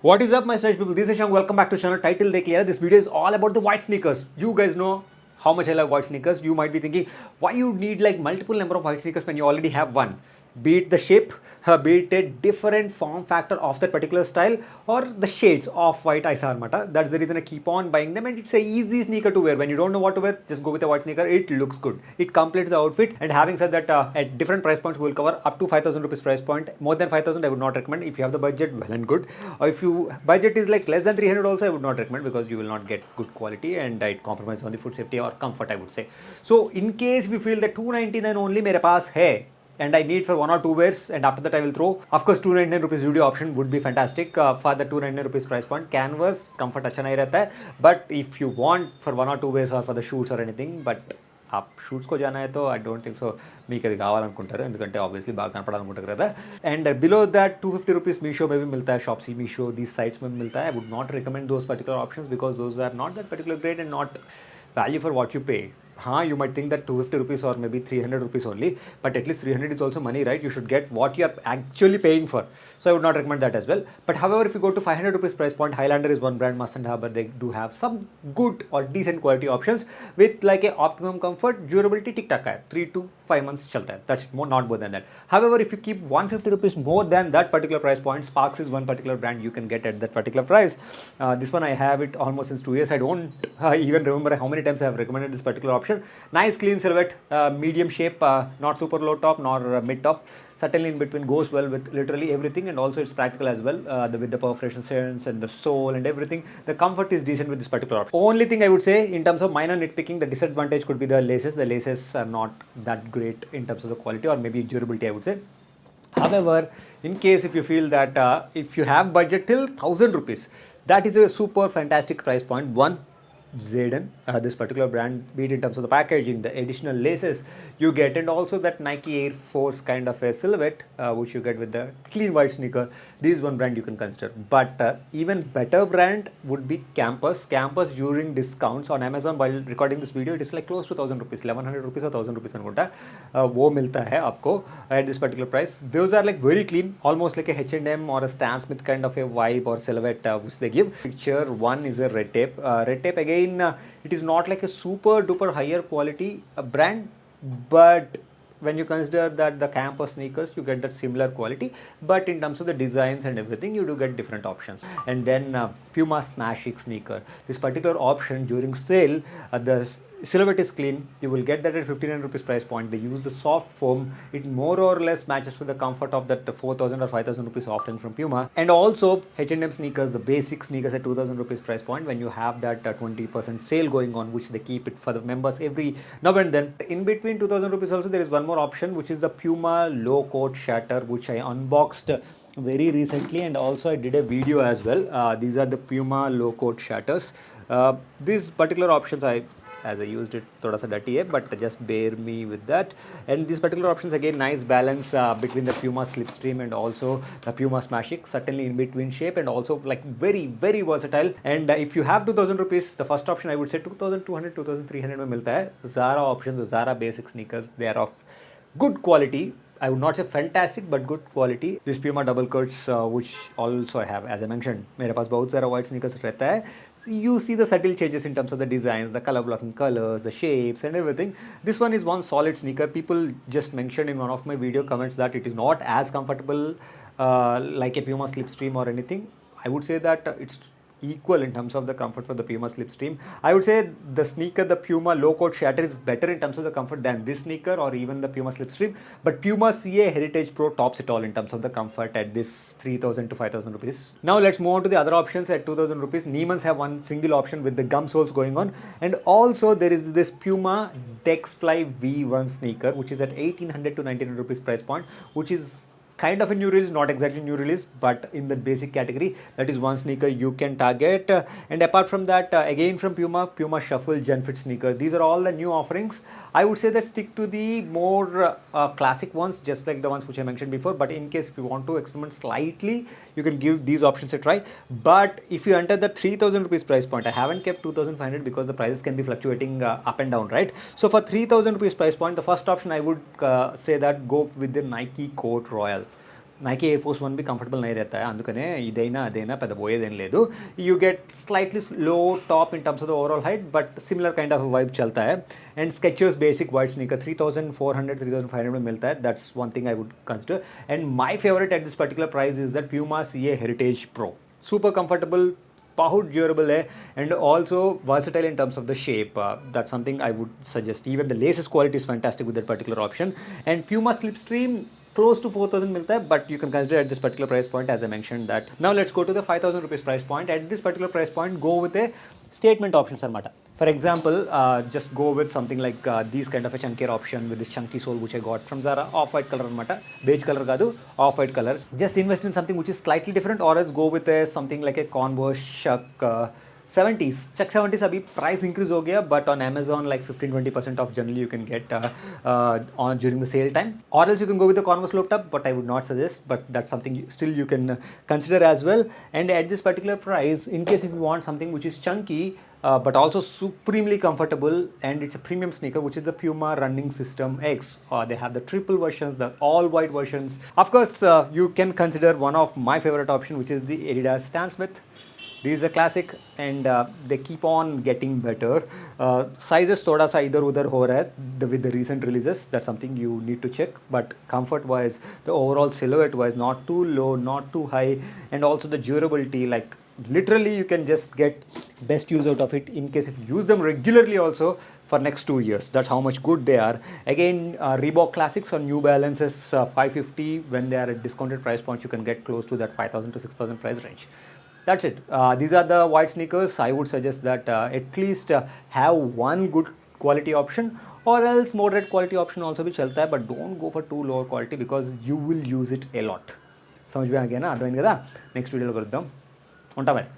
What is up, my strange people? This is Shang. Welcome back to the channel. Title देख लिया. This video is all about the white sneakers. You guys know how much I love white sneakers. You might be thinking, why you need like multiple number of white sneakers when you already have one? Be it the shape, be it a different form factor of that particular style, or the shades of white aisa anamata. That's the reason I keep on buying them, and it's a easy sneaker to wear. When you don't know what to wear, just go with a white sneaker. It looks good. It completes the outfit. And having said that, at different price points, we'll cover up to 5,000 rupees price point. More than 5,000, I would not recommend. If you have the budget, well and good. Or if you budget is like less than 300, also I would not recommend, because you will not get good quality and it compromises on the food safety or comfort, I would say. So in case we feel that 299 only मेरे पास है and I need for one or two wears, and after that I will throw. Of course, 299 rupees studio option would be fantastic for the 299 rupees price point. Canvas comfort अच्छा नहीं रहता है, but if you want for one or two wears or for the shoots or anything, but आप షూట్స్కో జానా అయితే I don't think so మీకు అది కావాలనుకుంటారు, ఎందుకంటే obviously బాగా కనపడాలనుకుంటారు కదా. And below that 250 rupees Meesho में भी मिलता है, शॉप्सी मीशो दीज साइट्स में मिलता है. I would not recommend those particular options because those are not that particular great and not value for what you pay. You might think that 250 rupees or maybe 300 rupees only, but at least 300 is also money, right? You should get what you are actually paying for. So I would not recommend that as well. But however, if you go to 500 rupees price point, Highlander is one brand, Must and Have, but they do have some good or decent quality options with like a optimum comfort, durability, tic tac hai, 3 to 5 months chalta hai. That's not more than that. However, if you keep 150 rupees more than that particular price point, Sparks is one particular brand you can get at that particular price. This one I have it almost since 2 years. I don't even remember how many times I have recommended this particular option. Nice clean silhouette, medium shape, not super low top nor mid top. Certainly in between, goes well with literally everything, and also it's practical as well, with the perforations and the sole and everything. The comfort is decent with this particular option. Only thing I would say in terms of minor nitpicking, the disadvantage could be the laces. The laces are not that great in terms of the quality or maybe durability, I would say. However, in case if you feel that if you have budget till 1,000 rupees, that is a super fantastic price point. One, Zayden, this particular brand, be it in terms of the packaging, the additional laces you get, and also that Nike Air Force kind of a silhouette which you get with the clean white sneaker. This is one brand you can consider. But even better brand would be Campus. Campus during discounts on Amazon, while recording this video, it is like close to 1,000 rupees, 1,100 rupees or 1,000 rupees अनुకుంటా वो मिलता है आपको at this particular price. Those are like very clean, almost like a H&M or a Stan Smith kind of a vibe or silhouette which they give. Picture one is a Red Tape. Red Tape again, it is not like a super duper higher quality brand, but when you consider that the Campus sneakers, you get that similar quality, but in terms of the designs and everything, you do get different options. And then Puma Smash X sneaker, this particular option during sale, the silhouette is clean. You will get that at 1,500 rupees price point. They use the soft foam. It more or less matches with the comfort of that 4,000 or 5,000 rupees offering from Puma. And also H&M sneakers, the basic sneakers at 2,000 rupees price point, when you have that 20% sale going on, which they keep it for the members every now and then. In between 2,000 rupees also, there is one more option, which is the Puma low coat shatter, which I unboxed very recently, and also I did a video as well. These are the Puma low coat shatters. These particular options, as I used it thoda sa dirty hai, but just bear me with that. And these particular options, again, nice balance between the Puma Slipstream and also the Puma Smash X, certainly in between shape, and also like very very versatile. And if you have 2,000 rupees, the first option I would say 2,200 2,300 में मिलता है. Zara options, Zara basic sneakers, they are of good quality. I would not say fantastic, but good quality. This Puma double cuts, which also I have, as I mentioned, मेरे पास बहुत सारा white sneakers रहता है. You see the subtle changes in terms of the designs, the color blocking colors, the shapes and everything. This one is one solid sneaker. People just mentioned in one of my video comments that it is not as comfortable like a Puma Slipstream or anything. I would say that it's equal in terms of the comfort for the Puma Slipstream. I would say the sneaker, the Puma low coat shatter, is better in terms of the comfort than this sneaker or even the Puma Slipstream. But Puma CA Heritage Pro tops it all in terms of the comfort at this 3,000 to 5,000 rupees. Now let's move on to the other options at 2,000 rupees. Neiman's have one single option with the gum soles going on, and also there is this Puma Dexfly V1 sneaker, which is at 1,800 to 1,900 rupees price point, which is kind of a new release, not exactly new release, but in the basic category. That is one sneaker you can target. And apart from that, again from Puma Shuffle Gen Fit sneaker. These are all the new offerings. I would say that stick to the more classic ones, just like the ones which I mentioned before. But in case if you want to experiment slightly, you can give these options a try. But if you enter the 3,000 rupees price point, I haven't kept 2,500 because the prices can be fluctuating up and down, right? So for 3,000 rupees price point, the first option I would say that go with the Nike Court Royal. Nike air force 1 भी comfortable नहीं रहता है, అందుకనే ఇదైనా అదైనా పెద్ద పోయేదేం లేదు. You get slightly లో top in terms of the overall height, but similar kind of vibe चलता है. And Skechers basic white sneaker 3400 3500 में मिलता है. That's one thing I would consider. And my favourite at this particular price is that Puma CA heritage pro. Super comfortable, बहुत durable है, and also versatile in terms of the shape. That's something I would suggest. Even the laces quality is fantastic with that particular option. And Puma Slipstream close to 4000 milta hai, but you can consider at this particular price point, as I mentioned that. Now let's go to the 5000 rupees price point. At this particular price point, go with a statement options anamata. For example, just go with something like these kind of a chunkier option with this chunky sole which I got from Zara, off-white color anamata. Beige color kadu, off-white color. Just invest in something which is slightly different, or else go with a something like a Converse Chuck 70s. Chuck 70s अभी price increase हो गया, but on Amazon like 15-20% of generally you can get on during the sale time. Or else you can go with the Converse low top, but I would not suggest, but that's something still you can consider as well. And at this particular price, in case if you want something which is chunky but also supremely comfortable, and it's a premium sneaker, which is the Puma Running System X. They have the triple versions, the all white versions. Of course, you can consider one of my favorite option, which is the Adidas Stan Smith. This is a classic, and they keep on getting better. Sizes thoda sa idhar udhar ho raha hai with the recent releases. That's something you need to check. But comfort wise, the overall silhouette wise, not too low, not too high, and also the durability, like literally you can just get best use out of it in case if you use them regularly also for next 2 years. That's how much good they are. Again, Reebok Classics or New Balances 550, when they are at discounted price points, you can get close to that 5000 to 6000 price range. That's it. These are the white sneakers. I would suggest that at least have one good quality option, or else moderate quality option also भी चलता है, but don't go for too lower quality because you will use it a lot. समझ में आ गया ना? अर्थమైంది కదా? Next వీడియోలో కలుద్దాం. ఉంటా మరి.